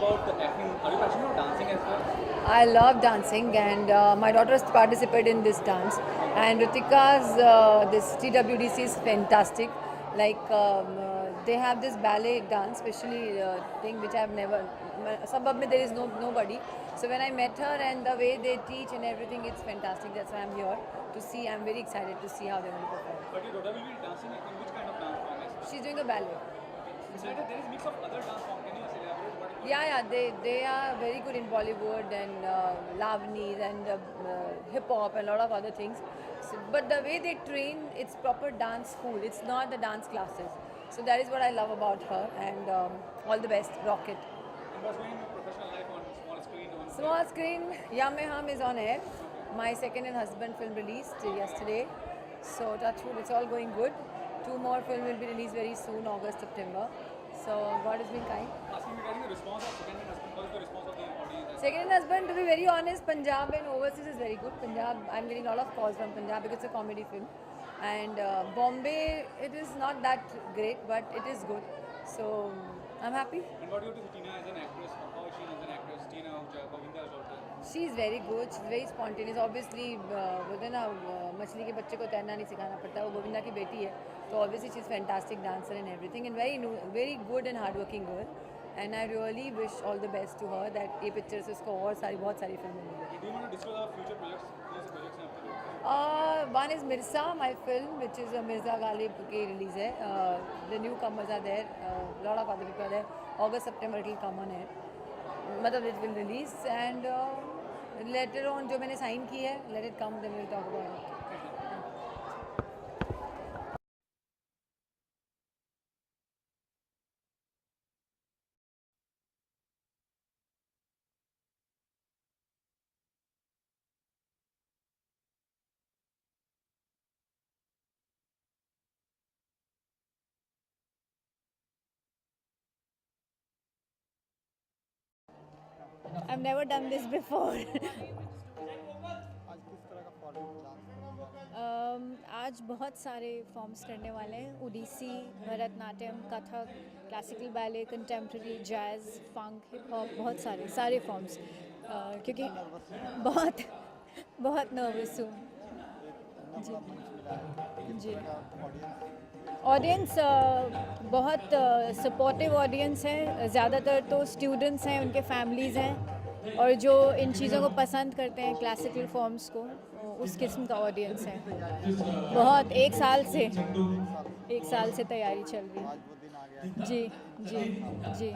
about acting. Are you passionate about dancing as well? I love dancing, and my daughter has participated in this dance. And Ritika's this TWDC is fantastic. Like they have this ballet dance, especially thing which I've never. Sabab mein there is nobody. So when I met her and the way they teach and everything, it's fantastic. That's why I'm here to see. I'm very excited to see how they're going to perform. But your daughter will be dancing in which kind of dance form? She's doing a ballet. Besides that, there is mix of other dance form. Can you elaborate what? Yeah, they are very good in Bollywood and Lavnis and hip hop and a lot of other things. So, but the way they train, it's proper dance school. It's not the dance classes. So that is what I love about her. And all the best, Rocket. And what's going in your professional life on small screen? Small screen, Yum Ham is on air. My second and husband film released yesterday. So touch wood, it's all going good. 2 more film will be released very soon, August, September. So God has been kind. Asking regarding the response of second and husband. What is the response of the audience? Second and husband, to be very honest, Punjab and overseas is very good. Punjab, I'm getting a lot of calls from Punjab because it's a comedy film. And Bombay, it is not that great, but it is good. So I'm happy. And what do you do with Tina as an actress? How is she as an actress? Tina Govinda's daughter. She's very good. She's very spontaneous. Obviously, बोलते हैं ना मछली के बच्चे को तैरना नहीं सिखाना पड़ता. वो गोविंदा की बेटी है. So obviously she's fantastic dancer and everything, and very good and hardworking girl. And I really wish all the best to her that ये picture से उसको और सारी बहुत सारी फिल्में मिलें. Do you want to discuss our future projects? These projects हैं आपके? One is Mirza, my film, which is a Mirza Ghalib की release है. The newcomers are there. A lot of other people are there. August, September it will come on air. मतलब it will release, and later on जो मैंने sign की है, let it come, then we'll talk about it. I've never done this before. आज बहुत सारे forms करने वाले हैं. Odissi, Bharatanatyam, Kathak, classical ballet, contemporary, jazz, funk, hip hop, बहुत सारे फॉर्म्स. क्योंकि बहुत बहुत नर्वस हूँ. जी ऑडियंस बहुत सपोर्टिव ऑडियंस है. ज़्यादातर तो स्टूडेंट्स हैं, उनके फैमिलीज़ हैं, और जो इन चीज़ों को पसंद करते हैं, क्लासिकल फॉर्म्स को, उस किस्म का ऑडियंस है. बहुत एक साल से तैयारी चल रही है. जी जी जी.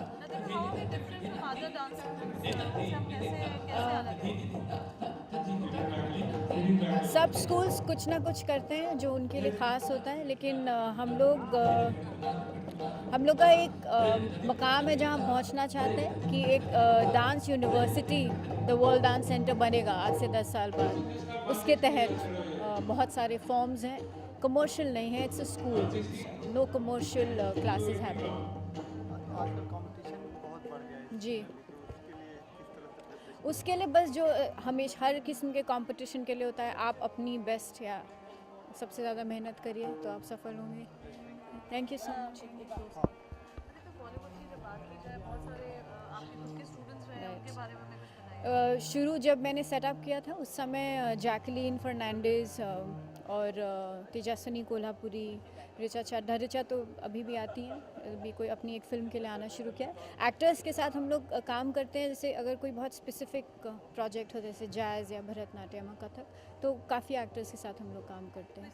सब स्कूल्स कुछ ना कुछ करते हैं जो उनके लिए ख़ास होता है, लेकिन हम लोग का एक मकाम है जहाँ पहुँचना चाहते हैं कि एक dance university, the world dance centre बनेगा आज से 10 साल बाद. उसके तहत बहुत सारे फॉर्म्स हैं. कमर्शियल नहीं है, it's a school. No commercial classes happening. जी उसके लिए बस जो हमेशा हर किस्म के कंपटीशन के लिए होता है, आप अपनी बेस्ट या सबसे ज़्यादा मेहनत करिए तो आप सफल होंगे. Thank you so much. शुरू जब मैंने सेटअप किया था उस समय जैकलीन फर्नांडिस और तेजस्विनी कोल्हापुरी, ऋचा चड्ढा. ऋचा तो अभी भी आती हैं, अभी कोई अपनी एक फ़िल्म के लिए आना शुरू किया. एक्टर्स के साथ हम लोग काम करते हैं. जैसे अगर कोई बहुत स्पेसिफिक प्रोजेक्ट हो, जैसे जैज़ या भरतनाट्यम, कथक, तो काफ़ी एक्टर्स के साथ हम लोग काम करते हैं.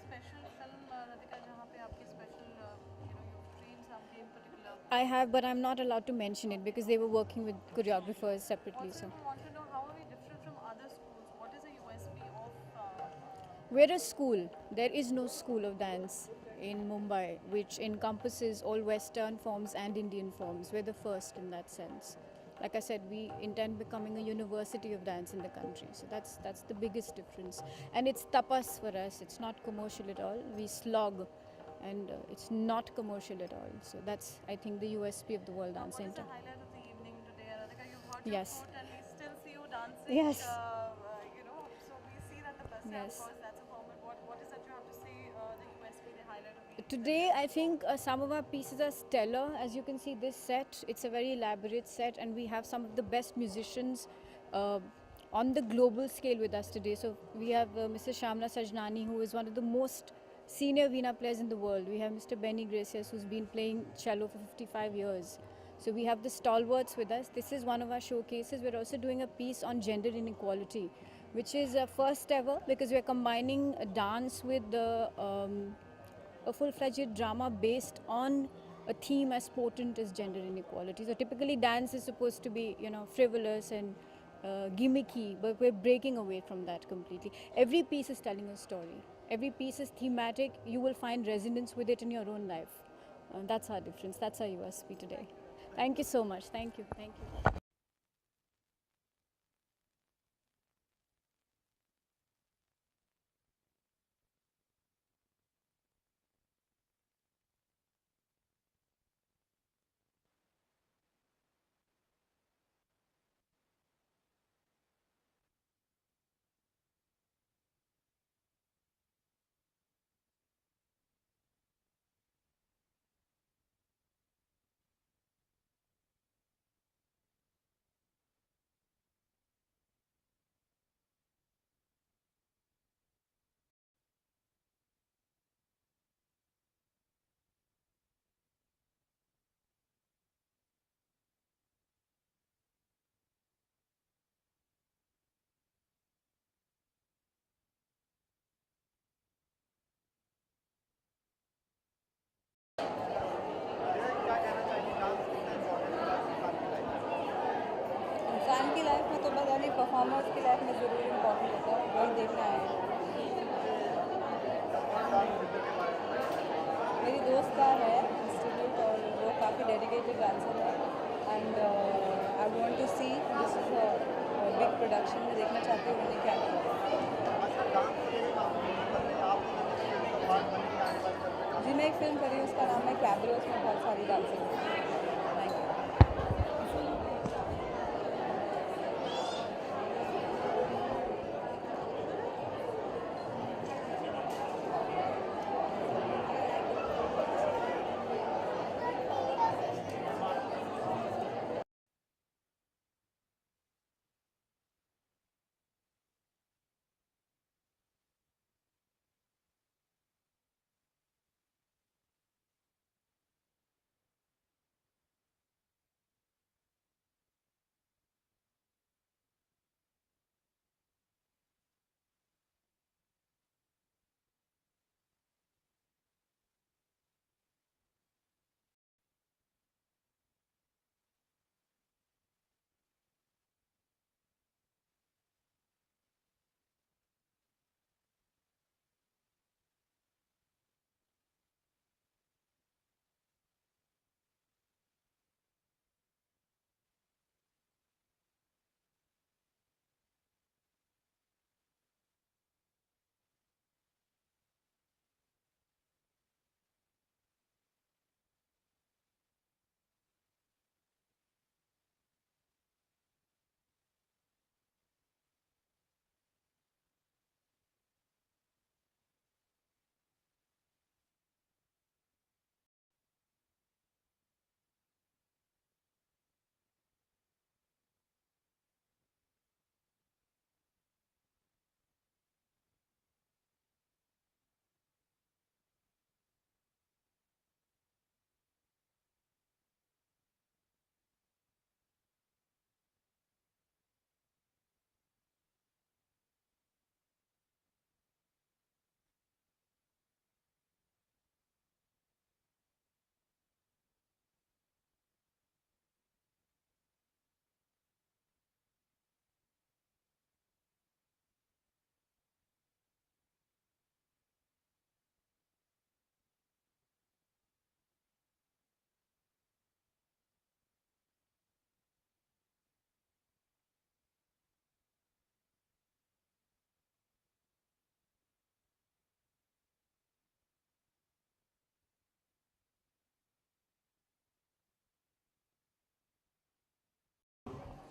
I have, but I'm not allowed to mention it because they were working with choreographers separately. So. We're a school. There is no school of dance in Mumbai which encompasses all Western forms and Indian forms. We're the first in that sense. Like I said, we intend becoming a university of dance in the country. So that's the biggest difference. And it's tapas for us. It's not commercial at all. We slog, and it's not commercial at all. So that's, I think, the USP of the World Dance Center. What is the highlight of the evening today, Radhika? You've got your Yes. foot and we still see you dancing. Yes. So we see that the best, Yes. of course, that's a format. What is that you have to say, the USP, the highlight of the evening? Today, I think some of our pieces are stellar. As you can see, this set, it's a very elaborate set, and we have some of the best musicians uh, on the global scale with us today. So we have Mr. Shamla Sajnani, who is one of the most senior Veena players in the world. We have Mr. Benny Gracias, who's been playing cello for 55 years. So we have the stalwarts with us. This is one of our showcases. We're also doing a piece on gender inequality, which is first ever because we're combining a dance with the a full-fledged drama based on a theme as potent as gender inequality. So typically dance is supposed to be, frivolous and gimmicky, but we're breaking away from that completely. Every piece is telling a story. Every piece is thematic. You will find resonance with it in your own life. That's our difference. That's our USP today. Thank you so much. Thank you. Thank you. इंसान की life में तो पता नहीं, performers की life में ज़रूर important होता है, वही देखना है। मेरी दोस्त का है इंस्टीट्यूट और वो काफ़ी डेडिकेटेड डांसर है and I want to see this is big production में देखना चाहती हूँ उन्होंने क्या किया। जी मैं एक फिल्म कर रही हूँ, उसका नाम है कैबरे, उसमें बहुत सारी डांसर हैं। Thank you.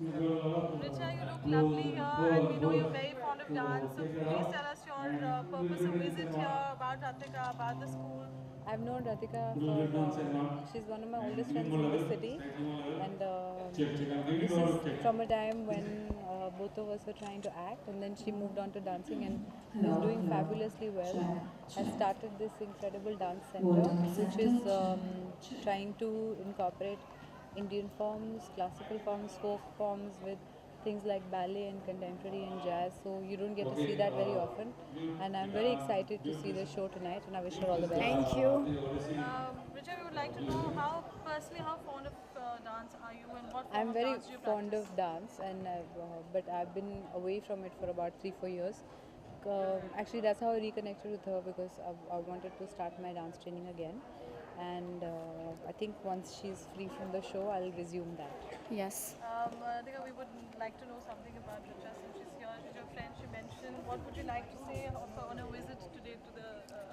Richa, you look lovely here, and we know you're very fond of dance. So please tell us your purpose of visit here, about Ratika, about the school. I've known Radhika for, she's one of my oldest friends in the city, and this is from a time when both of us were trying to act, and then she moved on to dancing and is doing fabulously well. Has started this incredible dance center, which is trying to incorporate Indian forms, classical forms, folk forms with things like ballet and contemporary and jazz. So you don't get to see that very often, and I'm very excited to see the show tonight, and I wish her all the best. Thank you. Richa, we would like to know how fond of dance are you and what form I'm of very dance do you fond practice? of dance, and but I've been away from it for about 3-4 years. Actually, that's how I reconnected with her, because I wanted to start my dance training again, and I think once she's free from the show, I'll resume that. Yes. Radhika, we would like to know something about Richa since she's here. She's your friend, she mentioned. What would you like to say of her on a visit today to the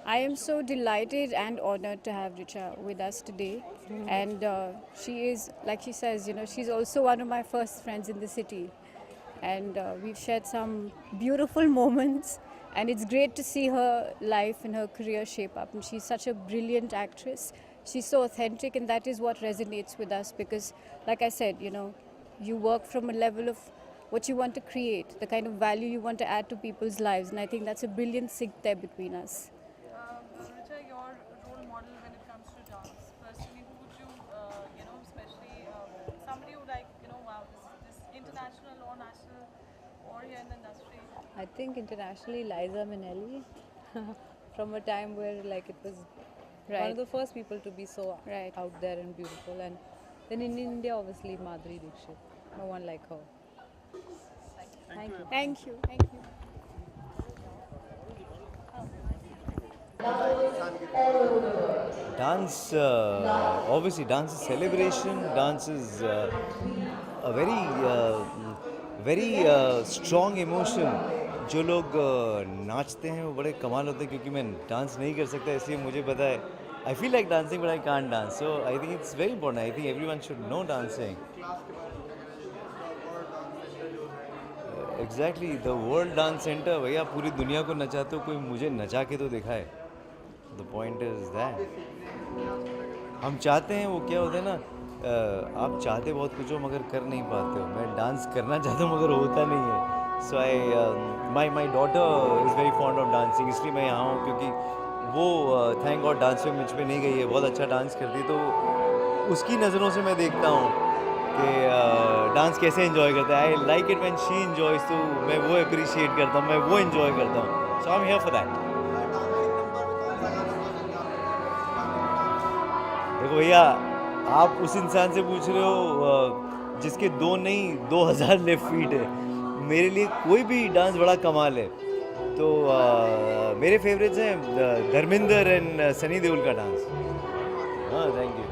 I am so delighted and honored to have Richa with us today. And she is, like she says, she's also one of my first friends in the city. And we've shared some beautiful moments. And it's great to see her life and her career shape up. And she's such a brilliant actress. She's so authentic, and that is what resonates with us because, like I said, you work from a level of what you want to create, the kind of value you want to add to people's lives. And I think that's a brilliant sync there between us. Richa, your role model when it comes to dance. Personally, who would you, especially somebody who wow, this international or national or here in the industry? I think internationally, Liza Minnelli, from a time where it was one Right. of the first people to be so Right. out there and beautiful, and then in India, obviously Madhuri Dixit. No one like her. Thank you. Thank you. Thank you. Dance, obviously, dance is celebration. Dance is a very strong emotion. जो लोग नाचते हैं वो बड़े कमाल होते हैं क्योंकि मैं डांस नहीं कर सकता इसलिए मुझे पता है I feel like dancing but I can't dance. So I think it's very important. I think everyone should know dancing. Exactly, the World Dance Center. भैया पूरी दुनिया को नचाते हो कोई मुझे नचा के तो दिखाए. The point is that हम चाहते हैं वो क्या होता है ना आप चाहते बहुत कुछ हो मगर कर नहीं पाते हो. मैं डांस करना चाहता हूँ मगर होता नहीं है. So my daughter is very fond of dancing. इसलिए मैं यहाँ हूँ क्योंकि वो थैंक गॉड डांस में मुझ पे नहीं गई है. बहुत अच्छा डांस करती है तो उसकी नज़रों से मैं देखता हूँ कि डांस कैसे एंजॉय करता है. I like it when she enjoys तो मैं वो अप्रिशिएट करता हूँ. मैं वो एंजॉय करता हूँ. So I am here for that. देखो भैया आप उस इंसान से पूछ रहे हो जिसके 2 नहीं 2000 लेफ्ट फीट है. मेरे लिए कोई भी डांस बड़ा कमाल है. तो मेरे फेवरेट्स हैं धर्मेंद्र एंड सनी देओल का डांस. हाँ थैंक यू.